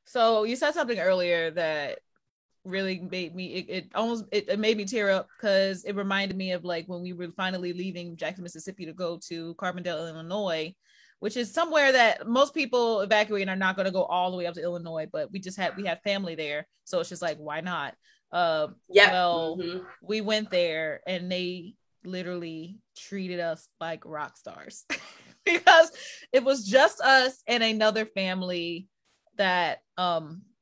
So you said something earlier that really made me it made me tear up because it reminded me of like when we were finally leaving Jackson, Mississippi to go to Carbondale, Illinois, which is somewhere that most people evacuating are not going to go all the way up to Illinois, but we had family there, so it's just like, why not? Yep. Well, we went there and they literally treated us like rock stars because it was just us and another family that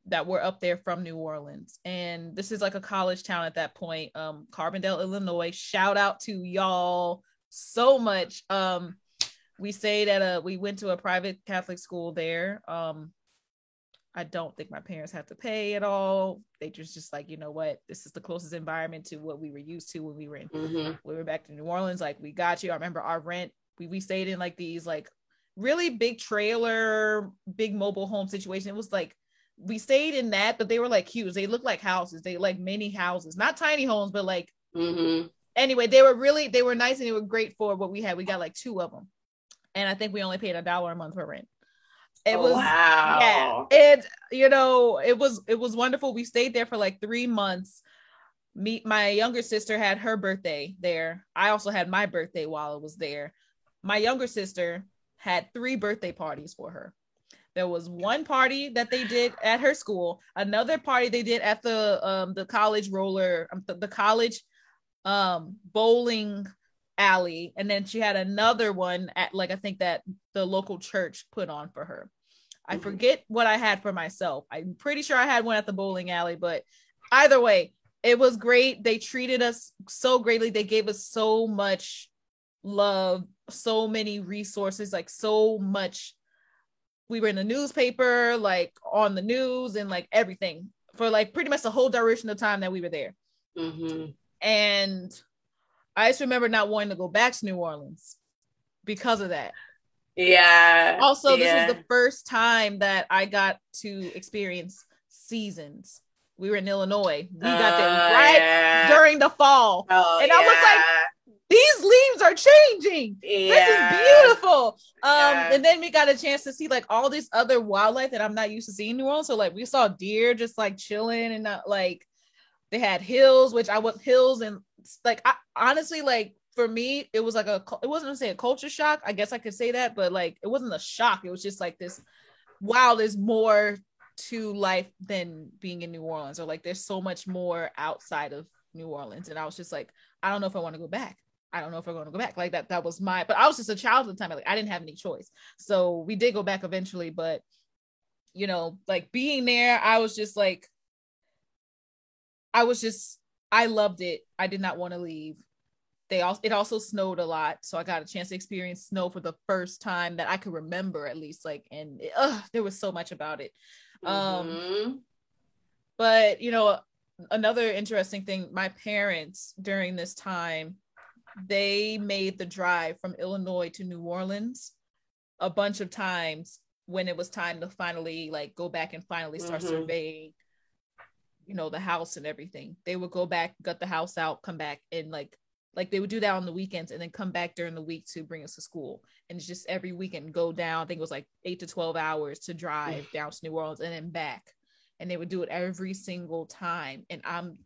that were up there from New Orleans. And this is like a college town at that point. Carbondale, Illinois. Shout out to y'all so much. We stayed at we went to a private Catholic school there. I don't think my parents had to pay at all. They just like, you know what, this is the closest environment to what we were used to when we were we were back to New Orleans. Like, we got you. I remember our rent. We stayed in like these like really big trailer, big mobile home situation. It was like we stayed in that, but they were like huge. They looked like houses. They like mini houses, not tiny homes, but like anyway, they were nice and they were great for what we had. We got like 2 of them, and I think we only paid $1 a month for rent. It was wow. Yeah, and you know, it was wonderful. We stayed there for like 3 months. My younger sister had her birthday there. I also had my birthday while I was there. My younger sister had 3 birthday parties for her. There was one party that they did at her school, another party they did at the college the college bowling alley, and then she had another one at like I think that the local church put on for her. I forget what I had for myself. I'm pretty sure I had one at the bowling alley, but either way, it was great. They treated us so greatly. They gave us so much love, so many resources, like so much. We were in the newspaper, like on the news and like everything for like pretty much the whole duration of time that we were there. And I just remember not wanting to go back to New Orleans because of that. Yeah. Also, this was the first time that I got to experience seasons. We were in Illinois. We got there during the fall. And I was like, these leaves are changing. This is beautiful. And then we got a chance to see like all this other wildlife that I'm not used to seeing in New Orleans. So like we saw deer just like chilling, and like they had hills, which I was hills, and like I honestly, like for me, it was like it wasn't to say a culture shock. I guess I could say that, but like it wasn't a shock. It was just like this, wow, there's more to life than being in New Orleans, or like there's so much more outside of New Orleans. And I was just like, I don't know if I want to go back. I don't know if I'm going to go back. Like that was but I was just a child at the time. Like I didn't have any choice. So we did go back eventually, but you know, like being there, I was just like, I loved it. I did not want to leave. It also snowed a lot, so I got a chance to experience snow for the first time that I could remember, at least. Like, and there was so much about it. But you know, another interesting thing, my parents during this time, they made the drive from Illinois to New Orleans a bunch of times when it was time to finally like go back and finally start surveying, you know, the house and everything. They would go back, gut the house out, come back, and like they would do that on the weekends and then come back during the week to bring us to school. And it's just every weekend go down. I think it was like 8 to 12 hours to drive down to New Orleans and then back. And they would do it every single time. And I'm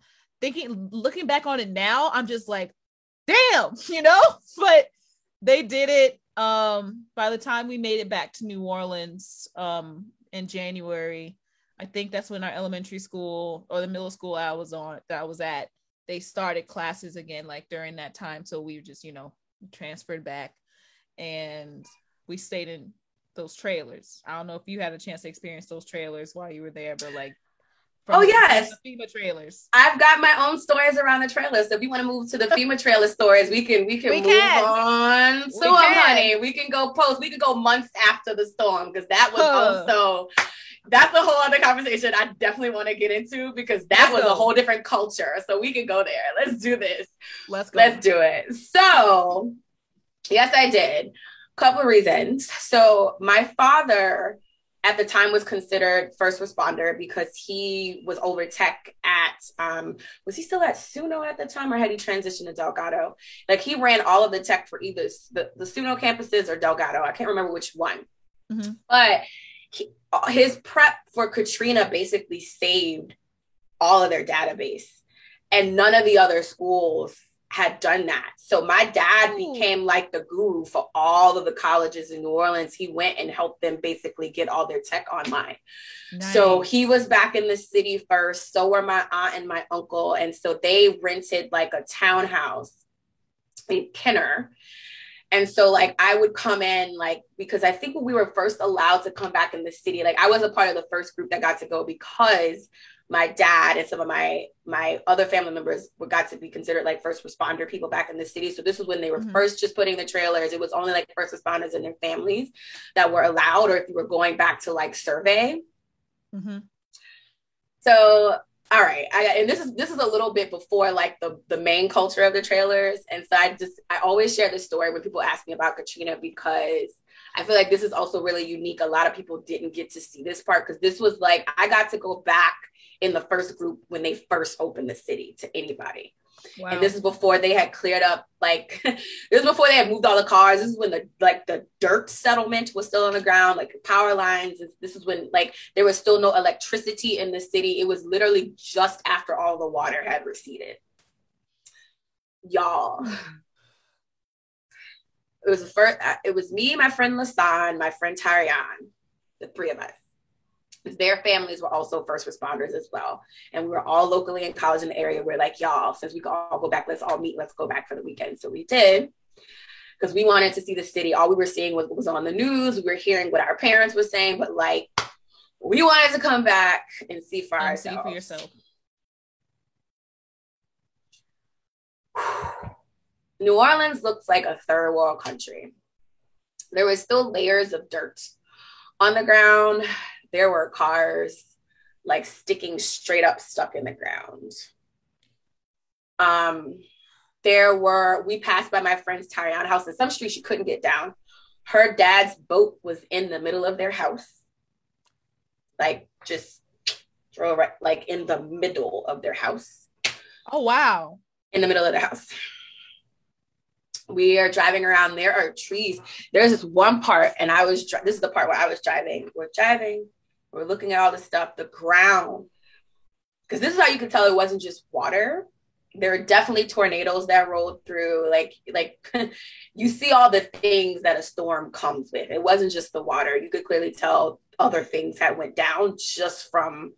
thinking, looking back on it now, I'm just like, damn, you know, but they did it. By the time we made it back to New Orleans in January, I think that's when our elementary school or the middle school I was at, they started classes again, like during that time. So we just, you know, transferred back and we stayed in those trailers. I don't know if you had a chance to experience those trailers while you were there, but like, yes, the FEMA trailers. I've got my own stories around the trailers. So if you want to move to the FEMA trailer stories, we can move on to them, honey. We can go post. We can go months after the storm, because that was also, that's a whole other conversation I definitely want to get into, because that was a whole different culture. So we can go there. Let's do this. Let's go. Let's do it. So yes, I did. Couple of reasons. So my father at the time was considered first responder because he was over tech at, was he still at SUNO at the time, or had he transitioned to Delgado? Like he ran all of the tech for either the SUNO campuses or Delgado. I can't remember which one. But his prep for Katrina basically saved all of their database, and none of the other schools had done that. So my dad became like the guru for all of the colleges in New Orleans. He went and helped them basically get all their tech online. Nice. So he was back in the city first. So were my aunt and my uncle. And so they rented like a townhouse in Kenner. And so like I would come in like, because I think when we were first allowed to come back in the city, like I was a part of the first group that got to go because my dad and some of my other family members got to be considered like first responder people back in the city. So this was when they were first just putting the trailers. It was only like first responders and their families that were allowed, or if you were going back to like survey. So, all right. And this is a little bit before like the main culture of the trailers. And so I always share this story when people ask me about Katrina, because I feel like this is also really unique. A lot of people didn't get to see this part, because this was like, I got to go back in the first group when they first opened the city to anybody. Wow. And this is before they had cleared up, like, this is before they had moved all the cars. This is when the dirt settlement was still on the ground, like power lines. This is when like there was still no electricity in the city. It was literally just after all the water had receded. Y'all. It was me, my friend Lasan, my friend Tarian, the three of us. Their families were also first responders as well. And we were all locally in college in the area. We're like, y'all, since we can all go back, let's all meet. Let's go back for the weekend. So we did, because we wanted to see the city. All we were seeing was what was on the news. We were hearing what our parents were saying, but like, we wanted to come back and see for ourselves. See for yourself. New Orleans looks like a third world country. There was still layers of dirt on the ground. There were cars like sticking straight up stuck in the ground. We passed by my friend's Tarian house. In some streets you couldn't get down. Her dad's boat was in the middle of their house. Like just drove right, like in the middle of their house. Oh, wow. In the middle of the house. We are driving around. There are trees. There's this one part, and this is the part where I was driving. We're looking at all the stuff, the ground. Because this is how you could tell it wasn't just water. There were definitely tornadoes that rolled through. Like you see all the things that a storm comes with. It wasn't just the water. You could clearly tell other things had went down just from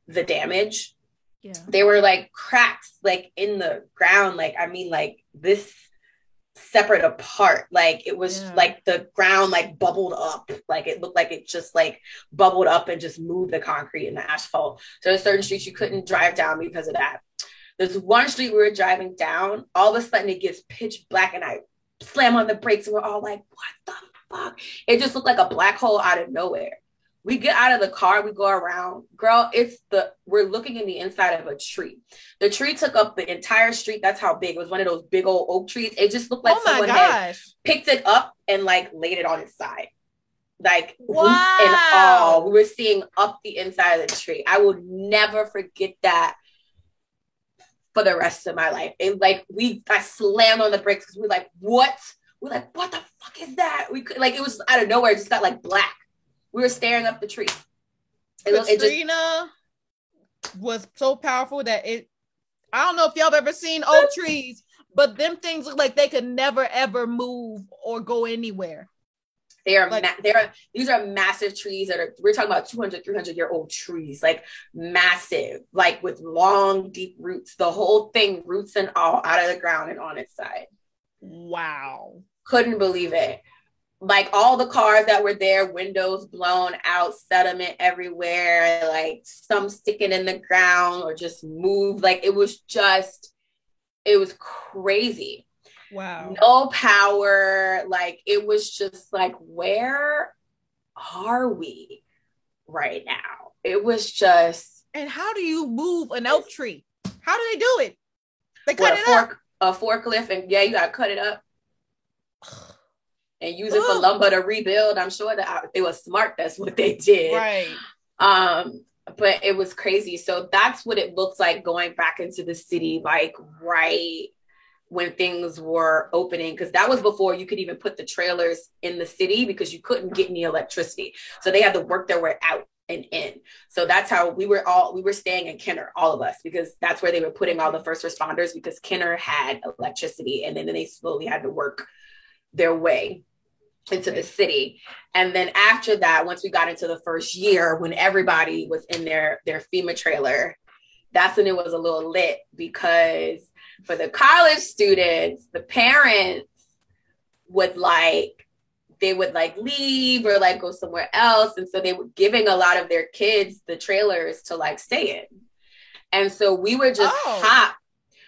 the damage. Yeah. There were like cracks like in the ground. Like, I mean, like this separate apart, like it was like the ground like bubbled up, like it looked like it just like bubbled up and just moved the concrete and the asphalt. So there's certain streets you couldn't drive down because of that. There's one street we were driving down, all of a sudden it gets pitch black and I slam on the brakes and we're all like, what the fuck? It just looked like a black hole out of nowhere. We get out of the car, we go around. Girl, we're looking in the inside of a tree. The tree took up the entire street. That's how big. It was one of those big old oak trees. It just looked like someone had picked it up and like laid it on its side. Like roots and all. We were seeing up the inside of the tree. I will never forget that for the rest of my life. It like I slammed on the brakes because we're like, what? We're like, what the fuck is that? It was out of nowhere. It just got like black. We were staring up the tree. Katrina was so powerful that I don't know if y'all have ever seen oak trees, but them things look like they could never ever move or go anywhere. These are massive trees we're talking about 200, 300-year-old trees, like massive, like with long, deep roots, the whole thing, roots and all, out of the ground and on its side. Wow. Couldn't believe it. Like all the cars that were there, windows blown out, sediment everywhere, like some sticking in the ground or just moved. Like it was crazy. Wow. No power. Like it was just like, where are we right now? It was just. And how do you move an oak tree? How do they do it? They cut it up. A forklift, and you gotta cut it up. And use it for lumber to rebuild. I'm sure that they were smart. That's what they did. Right. But it was crazy. So that's what it looks like going back into the city, like right when things were opening, because that was before you could even put the trailers in the city because you couldn't get any electricity. So they had to work their way out and in. So that's how we were staying in Kenner, all of us, because that's where they were putting all the first responders, because Kenner had electricity, and then they slowly had to work their way into the city. And then after that, once we got into the first year, when everybody was in their FEMA trailer, that's when it was a little lit, because for the college students, the parents would leave or like go somewhere else. And so they were giving a lot of their kids the trailers to like stay in. And so we would just hop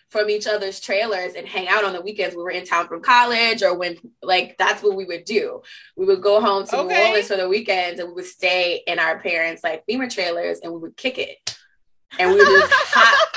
from each other's trailers and hang out on the weekends. We were in town from college, or when, like, that's what we would do. We would go home to New Orleans for the weekends, and we would stay in our parents' like FEMA trailers, and we would kick it. And we would just hop,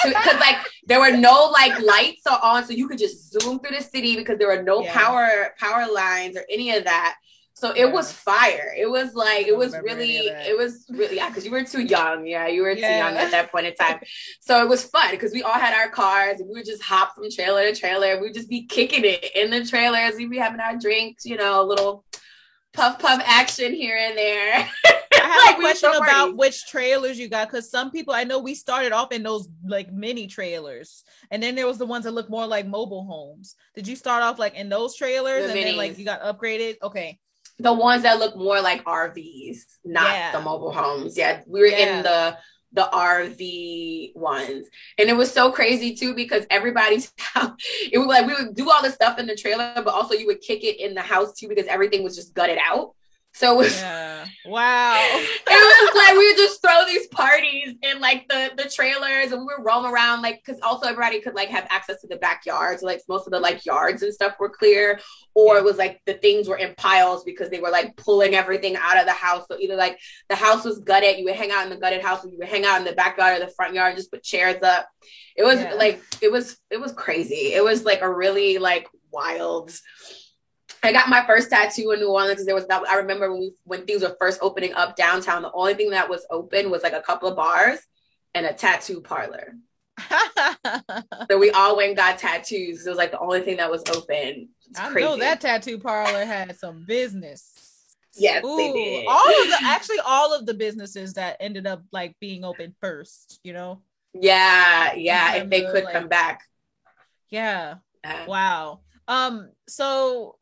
because like there were no like lights on, so you could just zoom through the city because there were no power lines or any of that. So it was fire. It was like, it was really, yeah, because you were too young. Yeah, you were too young at that point in time. So it was fun because we all had our cars, and we would just hop from trailer to trailer. We'd just be kicking it in the trailers. We'd be having our drinks, you know, a little puff action here and there. I have a question about which trailers you got, because some people, I know we started off in those like mini trailers, and then there was the ones that look more like mobile homes. Did you start off like in those trailers and then like you got upgraded? Okay. The ones that look more like RVs, not the mobile homes. Yeah, we were in the RV ones, and it was so crazy too, because everybody's house, it was like we would do all the stuff in the trailer, but also you would kick it in the house too, because everything was just gutted out. So it was, wow. It was like we would just throw these parties in like the trailers, and we would roam around, like, because also everybody could like have access to the backyards. So, like most of the like yards and stuff were clear, or it was like the things were in piles because they were like pulling everything out of the house. So either like the house was gutted, you would hang out in the gutted house, or you would hang out in the backyard or the front yard and just put chairs up. It was like, it was crazy. It was like a really like wild. I got my first tattoo in New Orleans because I remember when things were first opening up downtown, the only thing that was open was like a couple of bars and a tattoo parlor. So we all went and got tattoos. It was like the only thing that was open. It's crazy. I know that tattoo parlor had some business. Yes, they did. All of the businesses that ended up like being open first, you know? Yeah. If they could come back. Yeah. Wow. So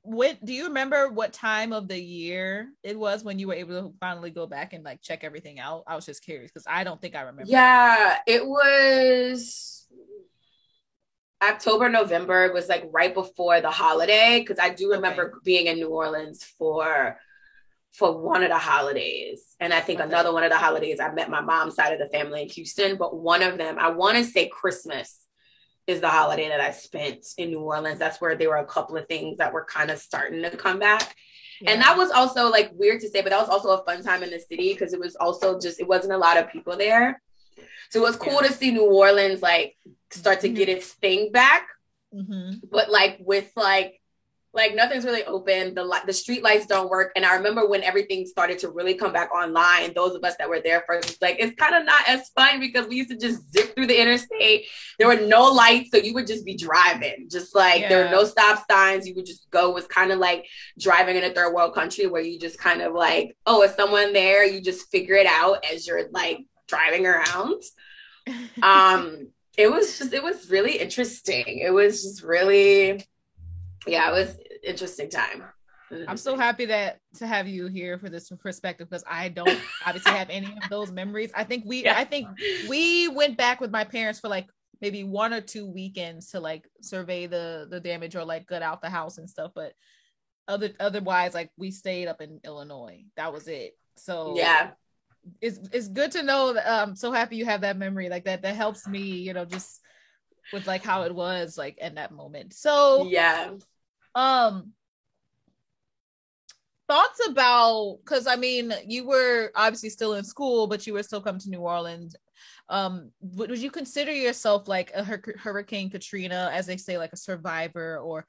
do you remember what time of the year it was when you were able to finally go back and like check everything out? I was just curious because I don't think I remember. Yeah, it was October, November. It was like right before the holiday, because I do remember being in New Orleans for one of the holidays. And I think another one of the holidays I met my mom's side of the family in Houston, but one of them, I want to say Christmas, is the holiday that I spent in New Orleans. That's where there were a couple of things that were kind of starting to come back. Yeah. And that was also like weird to say, but that was also a fun time in the city, because it was also just, it wasn't a lot of people there. So it was cool to see New Orleans like start to get its thing back. But like with like nothing's really open. The street lights don't work. And I remember when everything started to really come back online, those of us that were there first, like, it's kind of not as fun, because we used to just zip through the interstate. There were no lights. So you would just be driving, just like there were no stop signs. You would just go. It was kind of like driving in a third world country, where you just kind of like, oh, is someone there? You just figure it out as you're like driving around. It was really interesting. It was just really, it was interesting time. I'm so happy to have you here for this perspective, because I don't obviously have any of those memories. I think we went back with my parents for like maybe 1 or 2 weekends to like survey the damage or like gut out the house and stuff, but otherwise like we stayed up in Illinois. That was it. So it's good to know that. I'm so happy you have that memory like that. That helps me, you know, just with like how it was like in that moment. So thoughts about, because I mean you were obviously still in school, but you were still coming to New Orleans. Would you consider yourself like a Hurricane Katrina, as they say, like a survivor? Or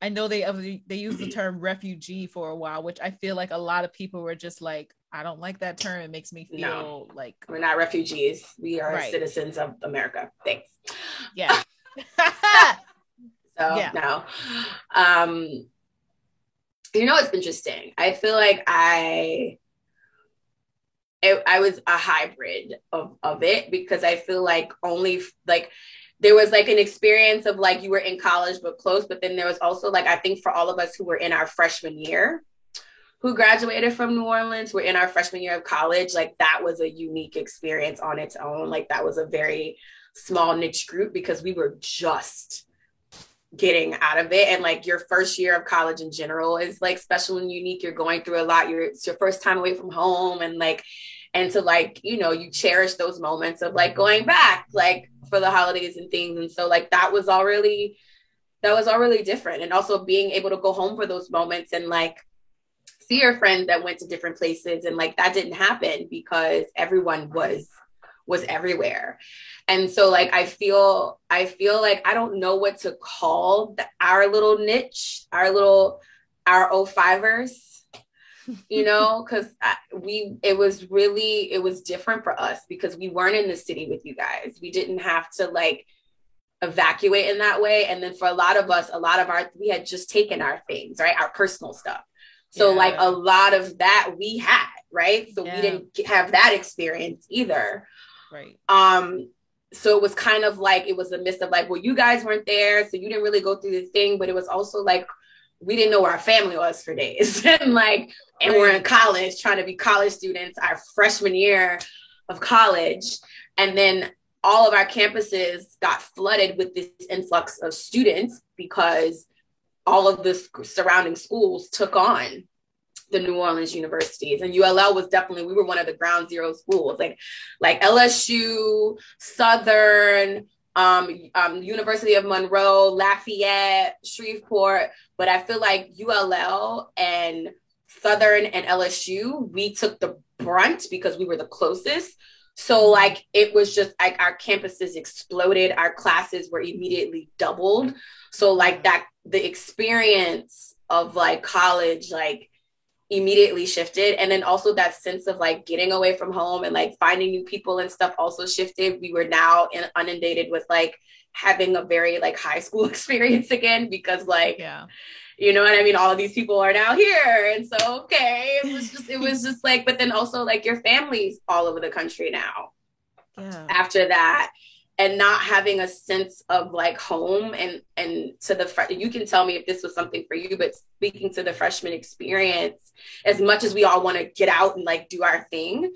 I know they use the term refugee for a while, which I feel like a lot of people were just like, I don't like that term. It makes me feel like we're not refugees. We are citizens of America. Thanks. Yeah. So yeah. No. It's interesting. I feel like I was a hybrid of it, because I feel like only like there was like an experience of like you were in college but close, but then there was also like, I think for all of us who were in our freshman year, who graduated from New Orleans, were in our freshman year of college, like that was a unique experience on its own. Like that was a very small niche group, because we were just getting out of it. And like your first year of college in general is like special and unique. You're going through a lot. It's your first time away from home, and so like, you cherish those moments of like going back, like for the holidays and things. And so like that was all really different. And also being able to go home for those moments and like see your friends that went to different places, and like that didn't happen because everyone was everywhere. And so like I feel like I don't know what to call our little niche, our 05ers, because it was different for us because we weren't in the city with you guys. We didn't have to like evacuate in that way. And then for a lot of us, we had just taken our things, right? Our personal stuff. So like a lot of that we had, right? So we didn't have that experience either. Right. So it was kind of like, it was a mix of like, well, you guys weren't there, so you didn't really go through the thing, but it was also like, we didn't know where our family was for days. And we're in college, trying to be college students, our freshman year of college. And then all of our campuses got flooded with this influx of students because all of the surrounding schools took on the New Orleans universities. And ULL was definitely, we were one of the ground zero schools, like LSU, Southern, University of Monroe, Lafayette, Shreveport. But I feel like ULL and Southern and LSU, we took the brunt because we were the closest. So like, it was just like our campuses exploded. Our classes were immediately doubled. So like that, the experience of like college, like immediately shifted. And then also that sense of like getting away from home and like finding new people and stuff also shifted. We were now inundated with like having a very like high school experience again, because like, you know what I mean? All of these people are now here. And so, okay, it was just like, but then also like your family's all over the country now after that. And not having a sense of like home and to you can tell me if this was something for you, but speaking to the freshman experience, as much as we all want to get out and like do our thing,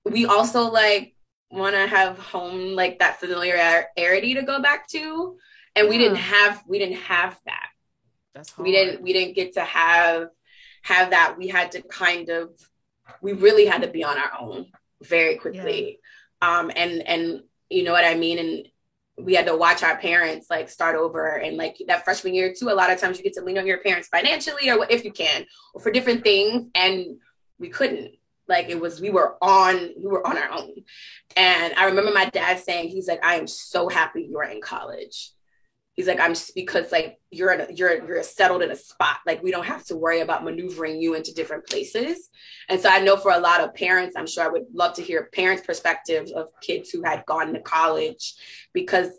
we also like want to have home, like that familiarity to go back to. And we didn't have that. That's hard. We didn't get to have that. We had to we really had to be on our own very quickly. And you know what I mean? And we had to watch our parents like start over. And like that freshman year too, a lot of times you get to lean on your parents financially or if you can, or for different things. And we couldn't. Like we were on our own. And I remember my dad saying, he's like, I am so happy you're in college. He's like, because like you're settled in a spot. Like we don't have to worry about maneuvering you into different places. And so I know for a lot of parents, I'm sure I would love to hear parents' perspectives of kids who had gone to college, because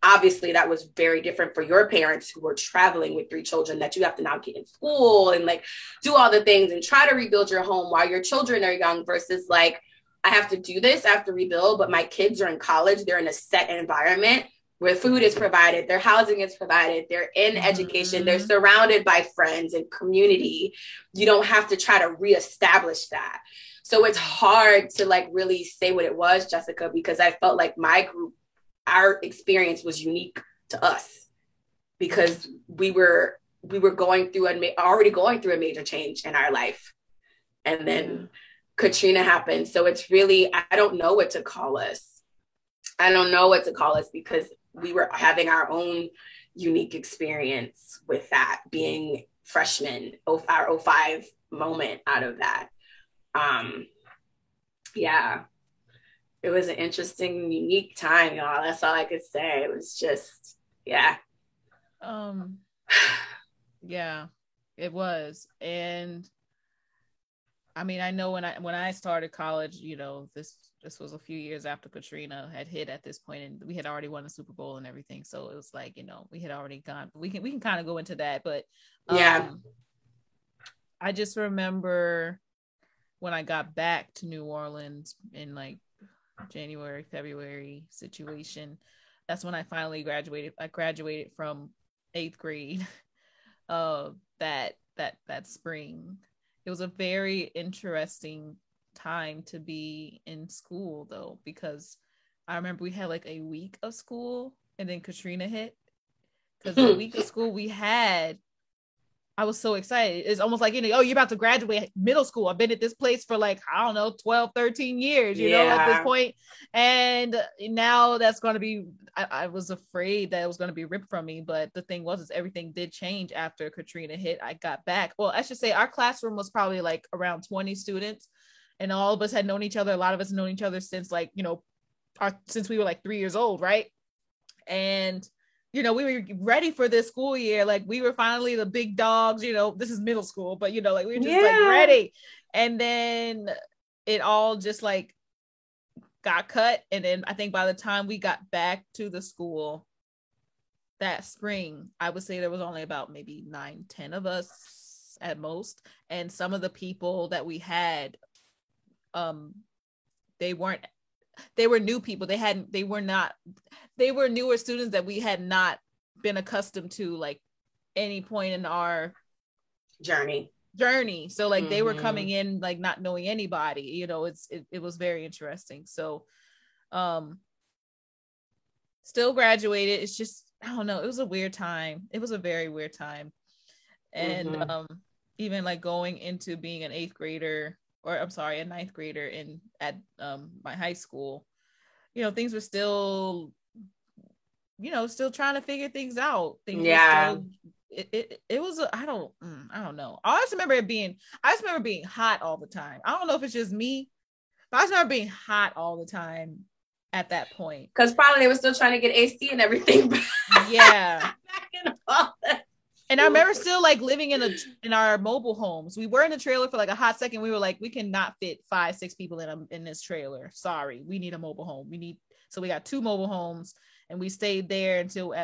obviously that was very different for your parents who were traveling with 3 children, that you have to now get in school and like do all the things and try to rebuild your home while your children are young, versus like, I have to do this, I have to rebuild, but my kids are in college, they're in a set environment where food is provided, their housing is provided, they're in education, they're surrounded by friends and community. You don't have to try to reestablish that. So it's hard to like really say what it was, Jessica, because I felt like my group, our experience was unique to us because we were already going through a major change in our life. And then Katrina happened. So it's really, I don't know what to call us. Because we were having our own unique experience with that, being freshmen, our 05 moment out of that. It was an interesting, unique time, y'all. That's all I could say. It was just, it was. And I mean, I know when I started college, you know, this was a few years after Katrina had hit at this point, and we had already won the Super Bowl and everything. So it was like, you know, we had already gone. We can kind of go into that, but yeah. I just remember when I got back to New Orleans in like January, February situation. That's when I finally graduated. I graduated from 8th grade. That spring. It was a very interesting time to be in school though, because I remember we had like a week of school and then Katrina hit. Because the week of school we had, I was so excited. It's almost like, you know, oh, you're about to graduate middle school. I've been at this place for like, I don't know, 12, 13 years, you know, at this point. And now that's going to be, I was afraid that it was going to be ripped from me. But the thing was, is everything did change after Katrina hit. I got back. Well, I should say our classroom was probably like around 20 students. And all of us had known each other. A lot of us had known each other since like, you know, since we were like 3 years old, right? And you know, we were ready for this school year. Like we were finally the big dogs, you know, this is middle school, but you know, like we were just like ready. And then it all just like got cut. And then I think by the time we got back to the school that spring, I would say there was only about maybe 9-10 of us at most. And some of the people that we had, they were new people. They were newer students that we had not been accustomed to like any point in our journey. So like they were coming in like not knowing anybody, you know. It was very interesting. So still graduated. It's just, I don't know, it was a weird time. It was a very weird time. And even like going into being an 8th grader, or I'm sorry, a 9th grader at my high school, you know, things were still, you know, still trying to figure things out. Things were still, it was, I don't know. I just remember being hot all the time. I don't know if it's just me, but I just remember being hot all the time at that point. Because probably they were still trying to get AC and everything. Yeah. And I remember still like living in our mobile homes. We were in a trailer for like a hot second. We were like, we cannot fit 5-6 people in this trailer. Sorry, we need a mobile home. So we got 2 mobile homes, and we stayed there until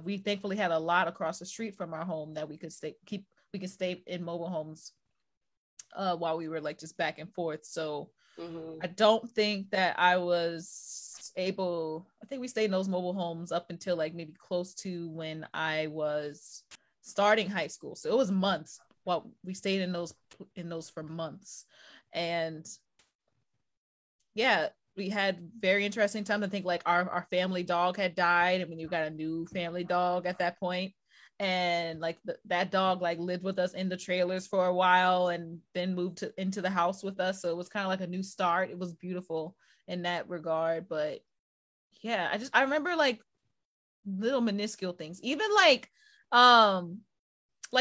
we thankfully had a lot across the street from our home that we could stay in mobile homes while we were like just back and forth. So I don't think that I was able, I think we stayed in those mobile homes up until like maybe close to when I was starting high school. So it was months. Well, we stayed in those for months. And yeah, we had very interesting time. I think like our family dog had died, and we got a new family dog at that point. And like that dog like lived with us in the trailers for a while and then moved into the house with us. So it was kind of like a new start. It was beautiful in that regard. But yeah, I remember like little minuscule things, even like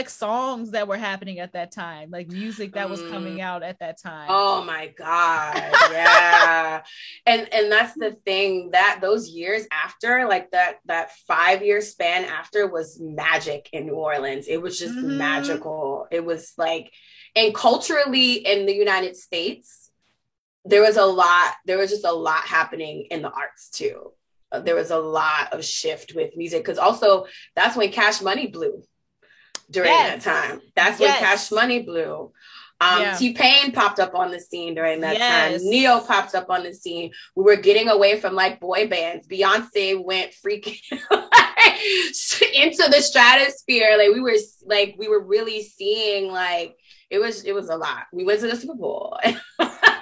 songs that were happening at that time, like music that was coming out at that time. Oh my God. Yeah. and that's the thing, that those years after, like that 5-year span after, was magic in New Orleans. It was just magical. It was like, and culturally in the United States, there was just a lot happening in the arts too. There was a lot of shift with music, because also that's when Cash Money blew. During that time, that's when Cash Money blew. T-Pain popped up on the scene during that time. Neo popped up on the scene. We were getting away from like boy bands. Beyonce went freaking into the stratosphere. Like we were really seeing, like, it was a lot. We went to the Super Bowl.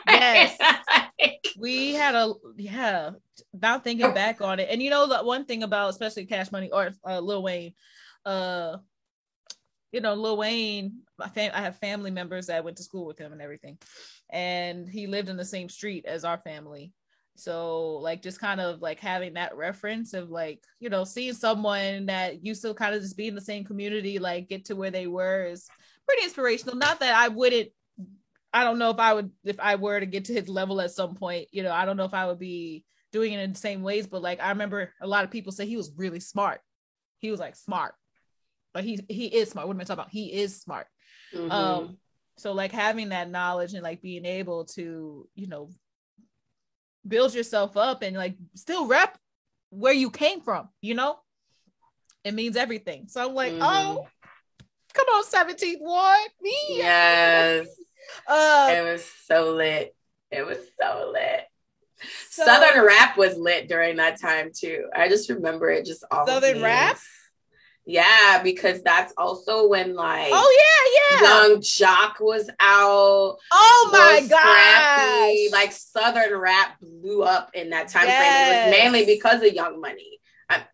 Yes. We had now thinking back on it. And you know, the one thing about especially Cash Money or Lil Wayne, you know, Lil Wayne, I have family members that went to school with him and everything. And he lived in the same street as our family. So like just kind of like having that reference of like, you know, seeing someone that used to kind of just be in the same community, like get to where they were, is pretty inspirational. Not that I don't know if I were to get to his level at some point, you know, I don't know if I would be doing it in the same ways, but like I remember a lot of people say he was really smart. He was like smart. But he is smart. What am I talking about? He is smart. So like having that knowledge and like being able to, you know, build yourself up and like still rep where you came from, you know, it means everything. So I'm like, oh, come on, 17th Ward, me. Yes. It was so lit. It was so lit. So, Southern rap was lit during that time too. I just remember it just all. Southern rap? Yeah, because that's also when like yeah. Young Jock was out. Oh my god. Like Southern rap blew up in that time frame. It was mainly because of Young Money.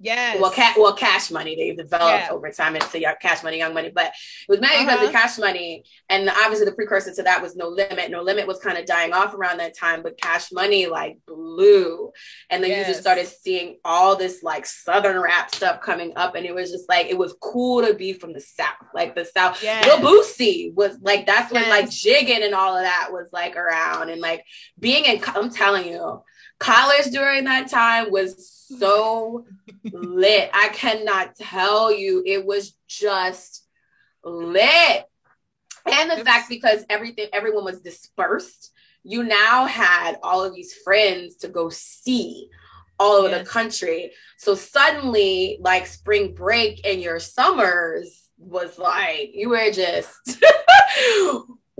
Yes. Well, Cash Money. They developed over time into Cash Money, Young Money, but it was mainly because of Cash Money, and obviously the precursor to that was No Limit. No Limit was kind of dying off around that time, but Cash Money like blew, and then you just started seeing all this like Southern rap stuff coming up, and it was just like it was cool to be from the South, like the South. Lil Boosie was like that's when like jigging and all of that was like around, and like being in. I'm telling you. College during that time was so lit. I cannot tell you. It was just lit. And the fact because everyone was dispersed, you now had all of these friends to go see all over the country. So suddenly, like spring break and your summers was like, you were just...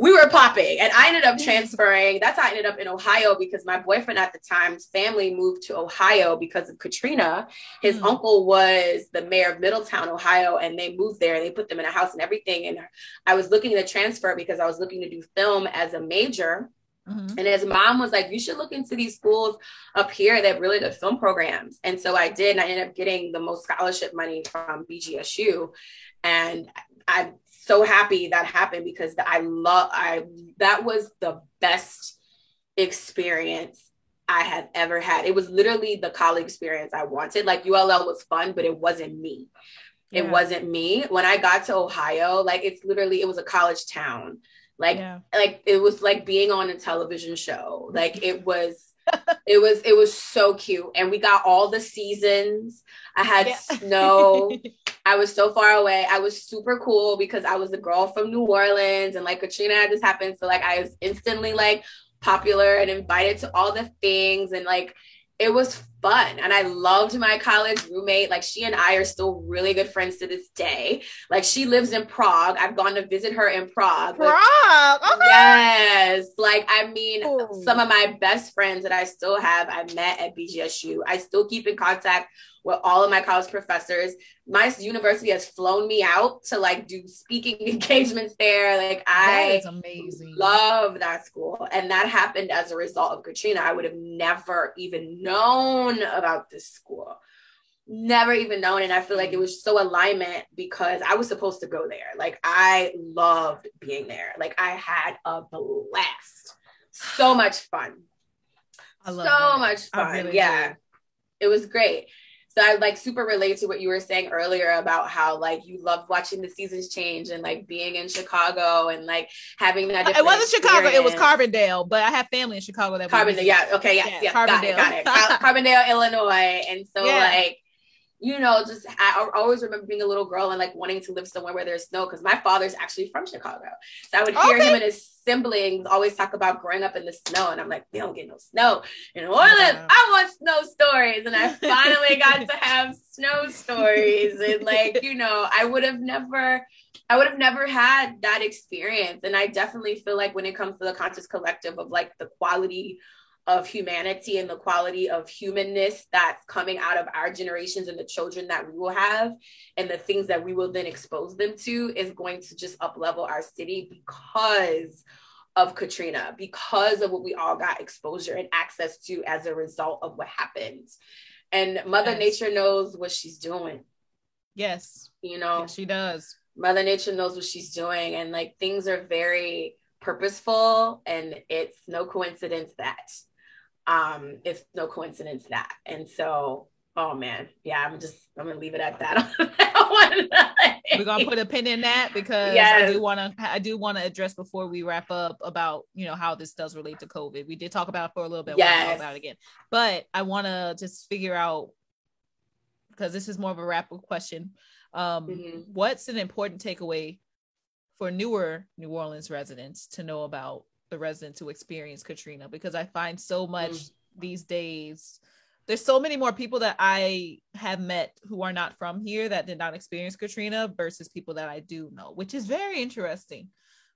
we were popping, and I ended up transferring. That's how I ended up in Ohio because my boyfriend at the time's family moved to Ohio because of Katrina. His uncle was the mayor of Middletown, Ohio, and they moved there. They put them in a house and everything. And I was looking to transfer because I was looking to do film as a major. And his mom was like, you should look into these schools up here that have really good film programs. And so I did, and I ended up getting the most scholarship money from BGSU. And I'm so happy that happened because that was the best experience I had ever had. It was literally the college experience I wanted. Like ULL was fun, but it wasn't me. Yeah. It wasn't me. When I got to Ohio, like it was a college town. Like it was like being on a television show. Like it was so cute. And we got all the seasons. I had snow. I was so far away. I was super cool because I was a girl from New Orleans and like Katrina had just happened. So like I was instantly like popular and invited to all the things and like it was fun. And I loved my college roommate. Like she and I are still really good friends to this day. Like she lives in Prague. I've gone to visit her in Prague. Prague. Okay. Yes. Like, I mean, some of my best friends that I still have, I met at BGSU. I still keep in contact with all of my college professors. My university has flown me out to like do speaking engagements there. Like that is amazing. Love that school. And that happened as a result of Katrina. I would have never even known about this school. Never even known. And I feel like it was so alignment because I was supposed to go there. Like I loved being there. Like I had a blast. So much fun. I love so much fun. Really do. It was great. So I like super relate to what you were saying earlier about how like you loved watching the seasons change and like being in Chicago and like having that. It wasn't Chicago, it was Carbondale, but I have family in Chicago that Carbondale. Yeah. Okay. Yes. Carbondale. Got it. Carbondale, Illinois. And so like, you know, just I always remember being a little girl and like wanting to live somewhere where there's snow because my father's actually from Chicago. So I would hear him and his siblings always talk about growing up in the snow. And I'm like, we don't get no snow in New Orleans. I want snow stories. And I finally got to have snow stories. And like, you know, I would have never had that experience. And I definitely feel like when it comes to the Conscious Collective of like the quality of humanity and the quality of humanness that's coming out of our generations and the children that we will have and the things that we will then expose them to is going to just up level our city because of Katrina, because of what we all got exposure and access to as a result of what happened. And Mother Nature knows what she's doing. Yes. You know, yes, she does. Mother Nature knows what she's doing. And like things are very purposeful and it's no coincidence that. It's no coincidence that. And so, oh man, yeah, I'm gonna leave it at that. We're gonna put a pin in that because I do want to address before we wrap up about, you know, how this does relate to COVID. We did talk about it for a little bit. We'll talk about it again, but I want to just figure out, because this is more of a wrap up question. What's an important takeaway for newer New Orleans residents to know about the residents who experienced Katrina, because I find so much these days. There's so many more people that I have met who are not from here that did not experience Katrina versus people that I do know, which is very interesting.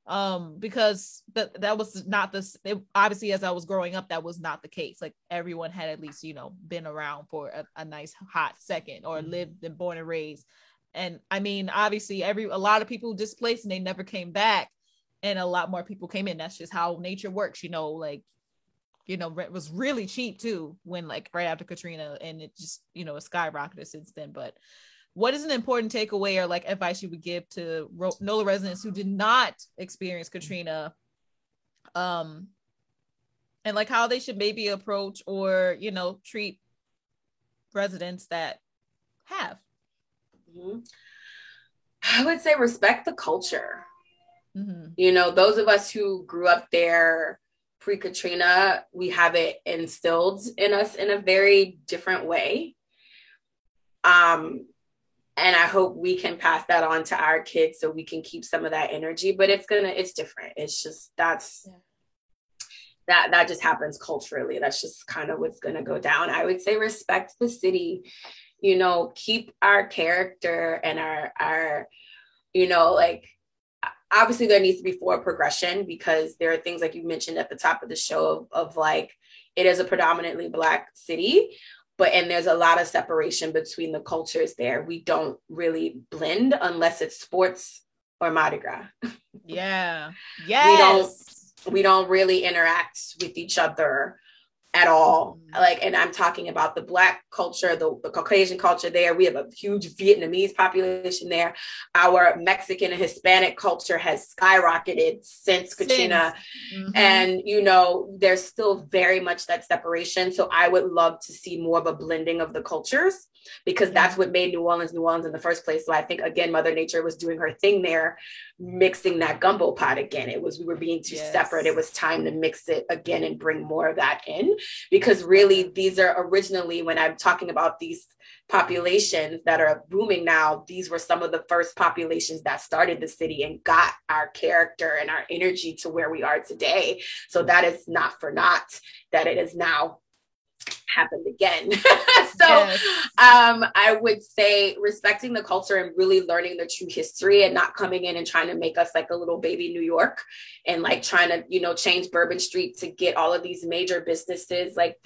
Because that was not this, obviously, as I was growing up, that was not the case. Like, everyone had at least, you know, been around for a nice hot second, or lived and born and raised. And I mean, obviously, a lot of people displaced and they never came back, and a lot more people came in. That's just how nature works, you know. Like, you know, rent was really cheap too when, like, right after Katrina, and it just, you know, it skyrocketed since then. But what is an important takeaway or like advice you would give to NOLA residents who did not experience Katrina, and like how they should maybe approach or, you know, treat residents that have? I would say respect the culture. You know, those of us who grew up there pre-Katrina, we have it instilled in us in a very different way. And I hope we can pass that on to our kids so we can keep some of that energy, but it's different. It's just, that just happens culturally. That's just kind of what's going to go down. I would say respect the city, you know, keep our character and our, you know, like, obviously there needs to be forward progression, because there are things like you mentioned at the top of the show of like, it is a predominantly Black city, and there's a lot of separation between the cultures there. We don't really blend unless it's sports or Mardi Gras. Yeah. Yes. We don't really interact with each other at all. Like, and I'm talking about the Black culture, the Caucasian culture there. We have a huge Vietnamese population there. Our Mexican and Hispanic culture has skyrocketed since Katrina. And, you know, there's still very much that separation. So I would love to see more of a blending of the cultures, because that's what made New Orleans in the first place. So I think, again, Mother Nature was doing her thing there, mixing that gumbo pot again. We were being too separate. It was time to mix it again and bring more of that in, because really these are originally, when I'm talking about these populations that are booming now, these were some of the first populations that started the city and got our character and our energy to where we are today. So that is not for naught that it is now happened again. I would say respecting the culture and really learning the true history, and not coming in and trying to make us like a little baby New York, and like trying to, you know, change Bourbon Street to get all of these major businesses. Like,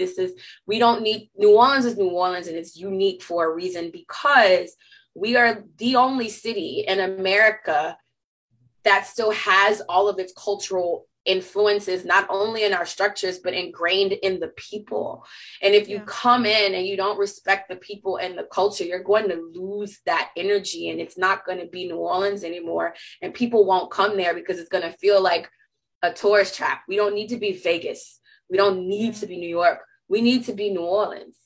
we don't need, New Orleans is New Orleans, and it's unique for a reason, because we are the only city in America that still has all of its cultural influences, not only in our structures, but ingrained in the people. And if you come in and you don't respect the people and the culture, you're going to lose that energy, and it's not going to be New Orleans anymore. And people won't come there because it's going to feel like a tourist trap. We don't need to be Vegas. We don't need to be New York. We need to be New Orleans.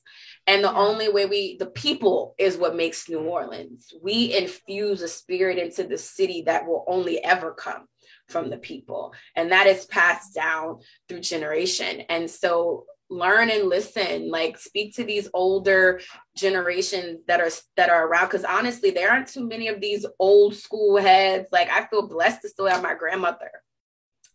And the only way the people is what makes New Orleans. We infuse a spirit into the city that will only ever come from the people. And that is passed down through generation. And so learn and listen, like, speak to these older generations that are around. Because honestly, there aren't too many of these old school heads. Like, I feel blessed to still have my grandmother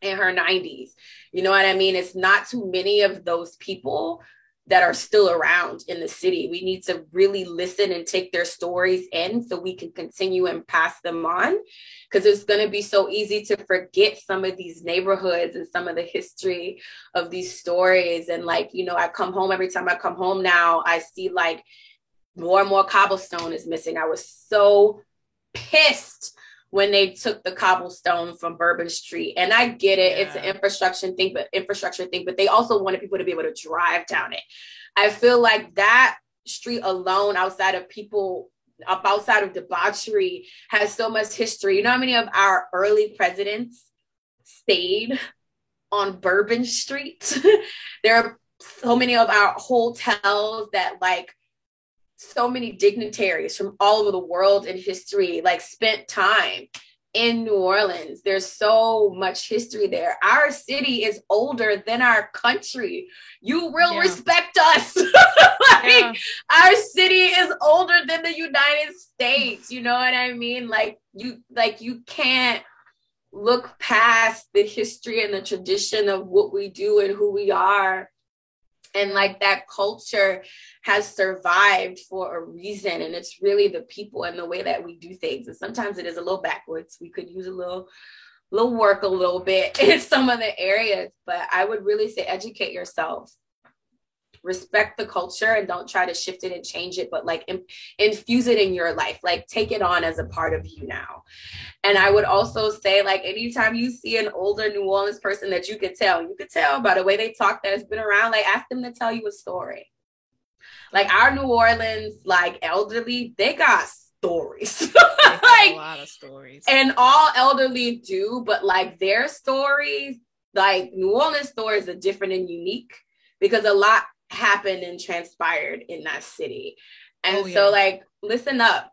in her 90s. You know what I mean? It's not too many of those people that are still around in the city. We need to really listen and take their stories in so we can continue and pass them on, because it's going to be so easy to forget some of these neighborhoods and some of the history of these stories. And like, you know, every time I come home now, I see like more and more cobblestone is missing. I was so pissed when they took the cobblestone from Bourbon Street. And I get it. It's an infrastructure thing, but they also wanted people to be able to drive down it. I feel like that street alone, outside of debauchery, has so much history. You know how many of our early presidents stayed on Bourbon Street? There are so many of our hotels that, like, so many dignitaries from all over the world in history, like, spent time in New Orleans. There's so much history there. Our city is older than our country. You will respect us. Our city is older than the United States. You know what I mean? You can't look past the history and the tradition of what we do and who we are. And like that culture has survived for a reason. And it's really the people and the way that we do things. And sometimes it is a little backwards. We could use a little work a little bit in some of the areas. But I would really say educate yourself. Respect the culture and don't try to shift it and change it, but like infuse it in your life, like take it on as a part of you now. And I would also say, like, anytime you see an older New Orleans person that you could tell by the way they talk that has been around, like ask them to tell you a story. Like our New Orleans, like elderly, they got stories. Like, a lot of stories. And all elderly do, but like their stories, like New Orleans stories are different and unique because a lot happened and transpired in that city. And so like listen up.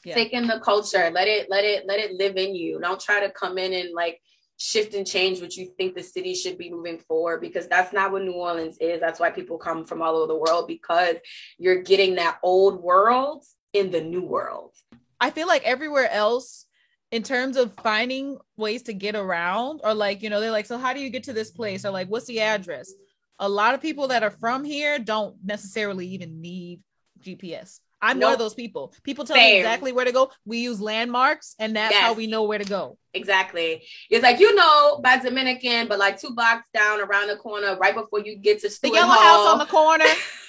Take in the culture, let it live in you. Don't try to come in and like shift and change what you think the city should be moving forward, because that's not what New Orleans is. That's why people come from all over the world, because you're getting that old world in the new world. I feel like everywhere else, in terms of finding ways to get around, or like, you know, they're like, so how do you get to this place? Or like, what's the address? A lot of people that are from here don't necessarily even need GPS. I'm one of those people. People tell me exactly where to go. We use landmarks, and that's how we know where to go. Exactly. It's like, you know, by Dominican, but like 2 blocks down around the corner, right before you get to Stewart the yellow Hall. House on the corner.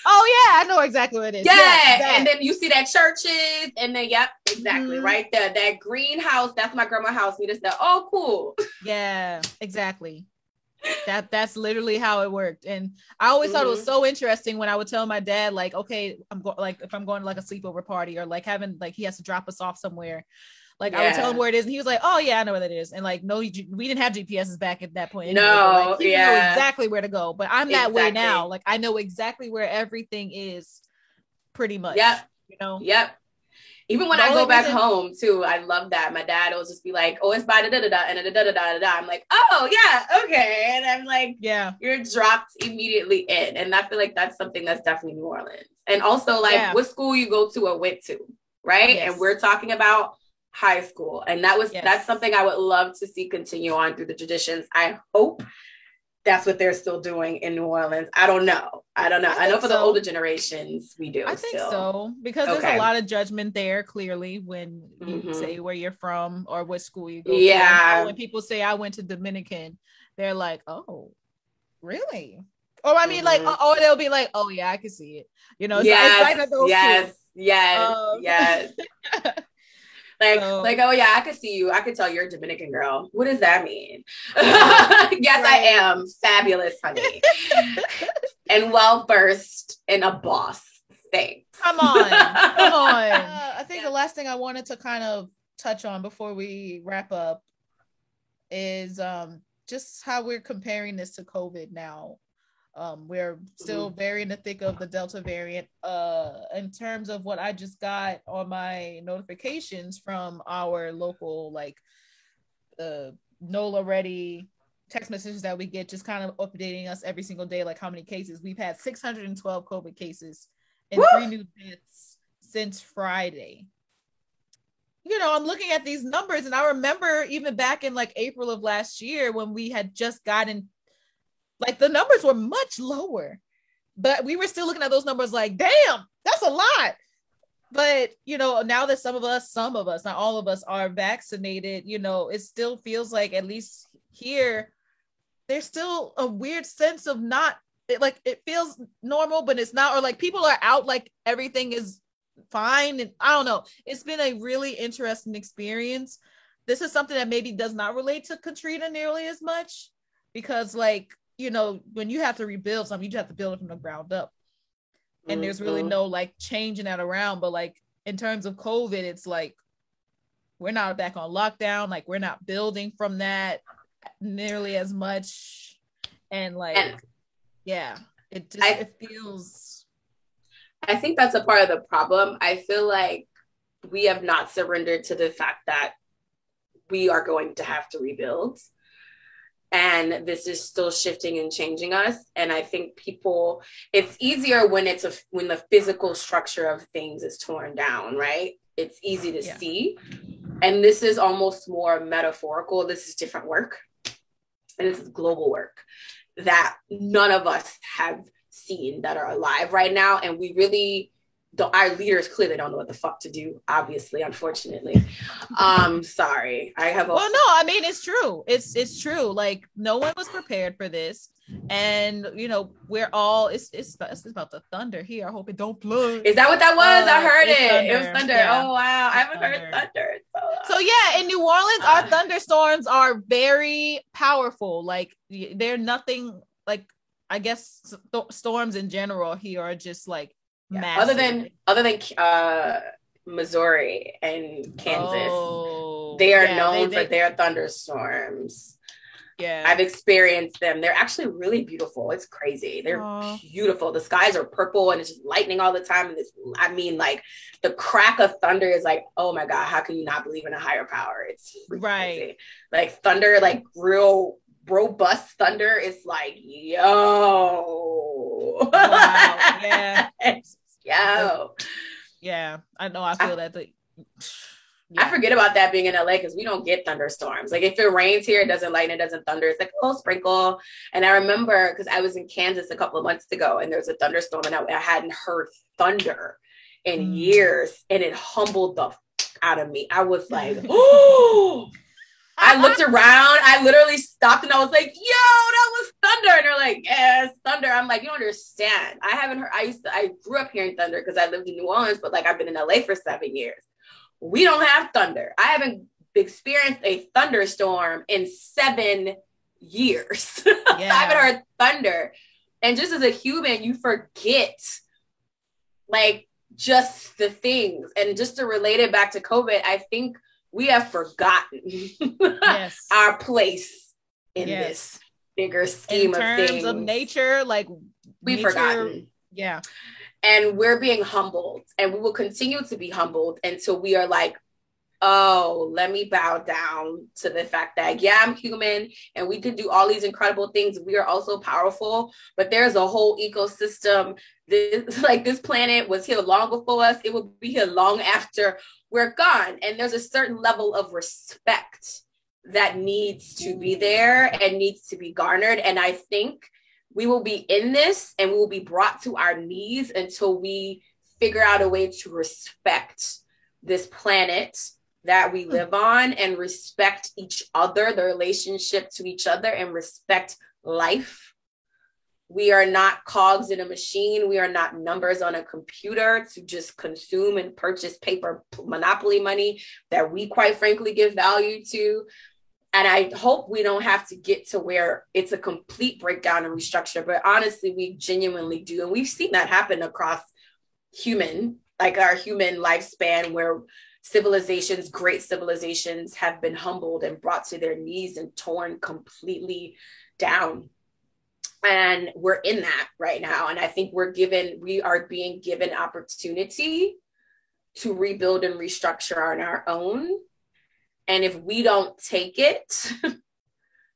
Oh yeah, I know exactly what it is. Yeah, and then you see that churches, and then exactly, right there, that green house. That's my grandma's house. We just said, oh, cool. Yeah, exactly. That's literally how it worked. And I always thought it was so interesting when I would tell my dad, like, okay, I'm going, like, if I'm going to like a sleepover party, or like having, like, he has to drop us off somewhere, like I would tell him where it is, and he was like, oh yeah, I know where that is. And like, no, we didn't have GPSs back at that point anyway, like, he knew exactly where to go. But I'm that way now. Like, I know exactly where everything is, pretty much. You know. Even when I go back home too, I love that. My dad will just be like, oh, it's by da da da and da da da da. I'm like, oh yeah, okay. And I'm like, you're dropped immediately in. And I feel like that's something that's definitely New Orleans. And also like what school you go to or went to, right? And we're talking about high school. And that's something I would love to see continue on through the traditions. I hope that's what they're still doing in New Orleans. I don't know. I know for the older generations, we do. I think so, because there's a lot of judgment there, clearly, when you say where you're from or what school you go to. And when people say I went to Dominican, they're like, oh, really? Or I mean, like, or they'll be like, oh yeah, I can see it. You know, yes. Like, oh yeah, I could see you. I could tell you're a Dominican girl. What does that mean? Yes, I am fabulous, honey, and well versed in a boss. Thanks. Come on. I think the last thing I wanted to kind of touch on before we wrap up is just how we're comparing this to COVID now. We're still very in the thick of the Delta variant. In terms of what I just got on my notifications from our local, like, NOLA ready text messages that we get, just kind of updating us every single day, like how many cases. We've had 612 COVID cases and 3 new deaths since Friday. You know, I'm looking at these numbers, and I remember even back in like April of last year when we had just gotten, like, the numbers were much lower, but we were still looking at those numbers like, damn, that's a lot. But, you know, now that some of us, not all of us, are vaccinated, you know, it still feels like, at least here, there's still a weird sense of it feels normal, but it's not, or like people are out, like everything is fine. And I don't know. It's been a really interesting experience. This is something that maybe does not relate to Katrina nearly as much, because, like, you know, when you have to rebuild something, you just have to build it from the ground up. And there's really no like changing that around. But like in terms of COVID, it's like we're not back on lockdown. Like we're not building from that nearly as much. And like, it feels. I think that's a part of the problem. I feel like we have not surrendered to the fact that we are going to have to rebuild. And this is still shifting and changing us. And I think it's easier when when the physical structure of things is torn down, right? It's easy to see. and this is almost more metaphorical. This is different work, and this is global work that none of us have seen that are alive right now. And we really don't, our leaders clearly don't know what the fuck to do, obviously, unfortunately. Sorry. I have well, no, I mean, it's true. It's true. Like, no one was prepared for this. And you know, we're all it's about the thunder here. I hope it don't flood. Is that what that was? I heard it. Thunder. It was thunder. Yeah. Oh wow. I haven't heard thunder. So yeah, in New Orleans, our thunderstorms are very powerful. Like, they're nothing like, I guess storms in general here are just like massive. Other than Missouri and Kansas, they are known for their thunderstorms. Yeah, I've experienced them. They're actually really beautiful. It's crazy. They're beautiful. The skies are purple and it's just lightning all the time. And I mean, like, the crack of thunder is like, oh my God, how can you not believe in a higher power? It's right. Crazy. Like, thunder, like real robust thunder is like, yo. Wow. Yeah. Yo. Yeah. I know. I feel that. Yeah. I forget about that being in LA because we don't get thunderstorms. Like, if it rains here, it doesn't lighten, it doesn't thunder. It's like a little sprinkle. And I remember because I was in Kansas a couple of months ago and there was a thunderstorm and I hadn't heard thunder in years, and it humbled the out of me. I was like, oh. I looked around. I literally stopped and I was like, yo, that was thunder. And they're like, yes, thunder. I'm like, you don't understand. I haven't heard. I grew up hearing thunder because I lived in New Orleans, but like, I've been in LA for 7 years. We don't have thunder. I haven't experienced a thunderstorm in 7 years. Yeah. I haven't heard thunder. And just as a human, you forget like just the things. And just to relate it back to COVID, I think we have forgotten our place in this bigger scheme of things. In terms of nature, like we've forgotten. Yeah. And we're being humbled, and we will continue to be humbled until we are like, oh, let me bow down to the fact that, yeah, I'm human and we can do all these incredible things. We are also powerful, but there's a whole ecosystem. This planet was here long before us. It will be here long after we're gone. And there's a certain level of respect that needs to be there and needs to be garnered. And I think we will be in this and we will be brought to our knees until we figure out a way to respect this planet that we live on and respect each other, the relationship to each other, and respect life. We are not cogs in a machine. We are not numbers on a computer to just consume and purchase paper monopoly money that we quite frankly give value to. And I hope we don't have to get to where it's a complete breakdown and restructure, but honestly, we genuinely do. And we've seen that happen across our human lifespan, where civilizations, great civilizations, have been humbled and brought to their knees and torn completely down. And we're in that right now. And I think we are being given opportunity to rebuild and restructure on our own. And if we don't take it,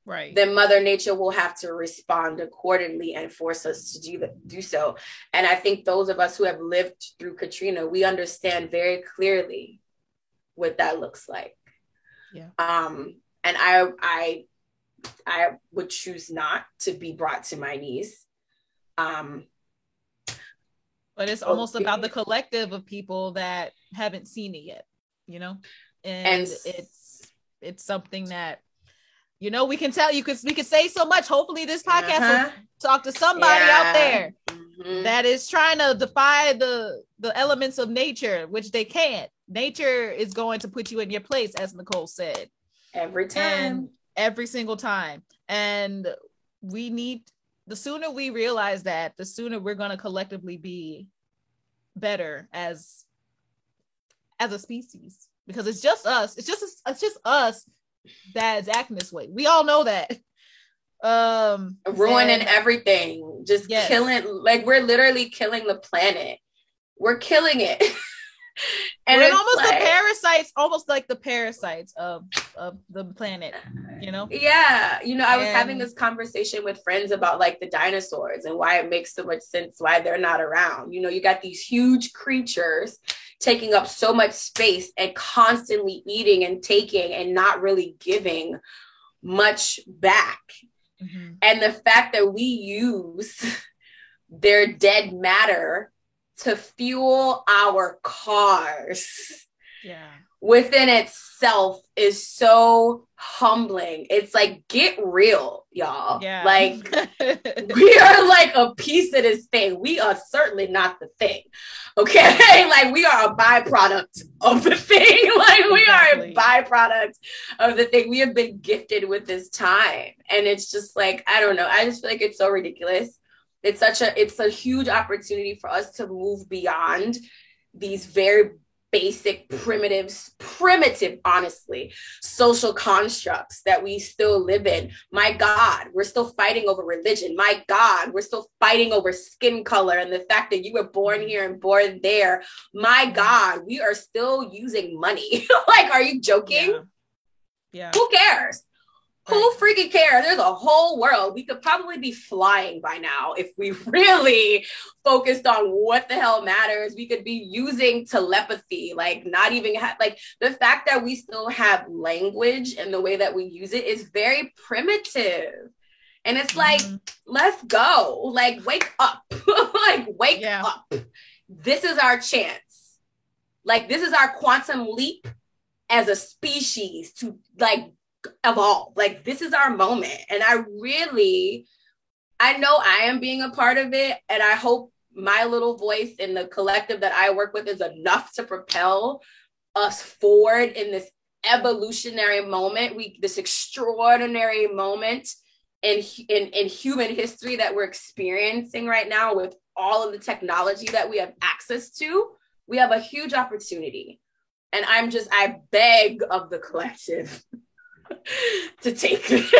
right, then Mother Nature will have to respond accordingly and force us to do so. And I think those of us who have lived through Katrina, we understand very clearly what that looks like. Yeah. And I would choose not to be brought to my knees. But it's almost about the collective of people that haven't seen it yet, you know? And it's something that, you know, we can tell you because we can say so much. Hopefully this podcast will talk to somebody out there that is trying to defy the elements of nature, which they can't. Nature is going to put you in your place, as Nicole said. Every single time. And the sooner we realize that, the sooner we're going to collectively be better as a species. Because it's just us. It's just us that's acting this way. We all know that. Ruining everything. Just killing. Like, we're literally killing the planet. We're killing it. And it's almost like the parasites of the planet, you know? Yeah. You know, I was having this conversation with friends about like the dinosaurs and why it makes so much sense why they're not around. You know, you got these huge creatures taking up so much space and constantly eating and taking and not really giving much back. Mm-hmm. And the fact that we use their dead matter to fuel our cars. Yeah. Within itself is so humbling. It's like, get real, y'all. Yeah. Like, we are like a piece of this thing. We are certainly not the thing. Okay. Like, we are a byproduct of the thing. Like, we are a byproduct of the thing. We have been gifted with this time. And it's just like, I don't know. I just feel like it's so ridiculous. It's a huge opportunity for us to move beyond these very basic, primitive, honestly, social constructs that we still live in. My God, we're still fighting over religion. My God, we're still fighting over skin color and the fact that you were born here and born there. My God, we are still using money. Like, are you joking? Yeah. Who cares? Who freaking cares? There's a whole world. We could probably be flying by now if we really focused on what the hell matters. We could be using telepathy, like not even like the fact that we still have language and the way that we use it is very primitive. And it's like, let's go. Like, wake up. Like, wake up. This is our chance. Like, this is our quantum leap as a species to like evolve. Like, this is our moment. And I know I am being a part of it, and I hope my little voice in the collective that I work with is enough to propel us forward in this evolutionary moment, this extraordinary moment in human history that we're experiencing right now with all of the technology that we have access to. We have a huge opportunity. And I beg of the collective to take this.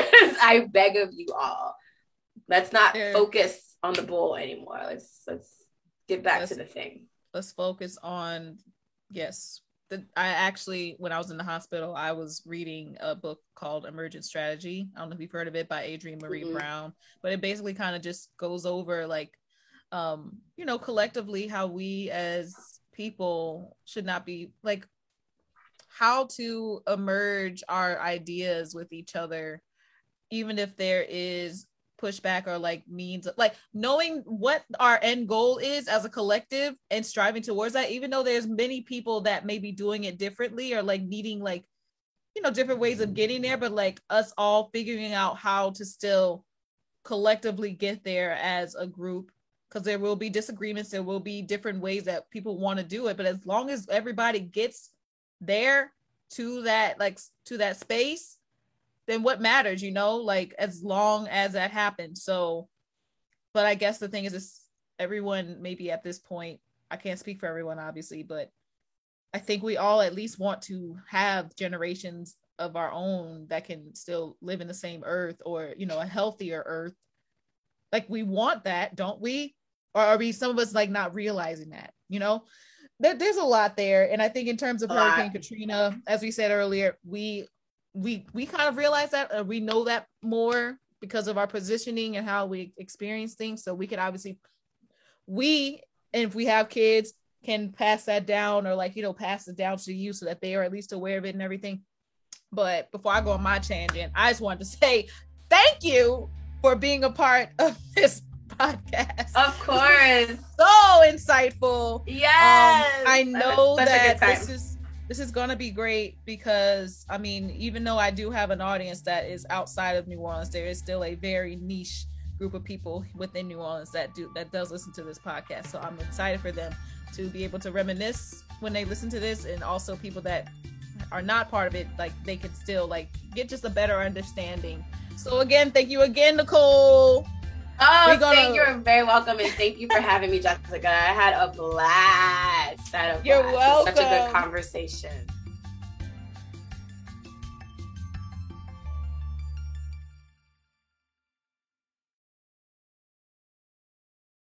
I beg of you all. Let's not focus on the bull anymore. Let's get back to the thing. Let's focus on, I actually, when I was in the hospital, I was reading a book called Emergent Strategy. I don't know if you've heard of it, by Adrienne Marie Brown, but it basically kind of just goes over like, collectively how we as people should not be like, how to emerge our ideas with each other, even if there is pushback or like means, like knowing what our end goal is as a collective and striving towards that, even though there's many people that may be doing it differently or like needing like, different ways of getting there, but like us all figuring out how to still collectively get there as a group, because there will be disagreements, there will be different ways that people want to do it, but as long as everybody gets there to that space, then what matters, like as long as that happens. So, but I guess the thing is everyone, maybe at this point, I can't speak for everyone obviously, but I think we all at least want to have generations of our own that can still live in the same earth, or a healthier earth. Like, we want that, don't we? Or are we, some of us, like, not realizing that? There's a lot there. And I think in terms of Hurricane Katrina, as we said earlier, we kind of realize that, we know that more because of our positioning and how we experience things. So we can obviously, and if we have kids, can pass that down, or like, pass it down to you so that they are at least aware of it and everything. But before I go on my tangent, I just wanted to say thank you for being a part of this podcast. Of course. So insightful. Yes. I know that this is going to be great, because I mean, even though I do have an audience that is outside of New Orleans, there is still a very niche group of people within New Orleans that does listen to this podcast. So I'm excited for them to be able to reminisce when they listen to this, and also people that are not part of it, like they can still like get just a better understanding. So again, thank you again, Nicole. Thank you. You're very welcome, and thank you for having me, Jessica. I had a blast. You're welcome. It was such a good conversation.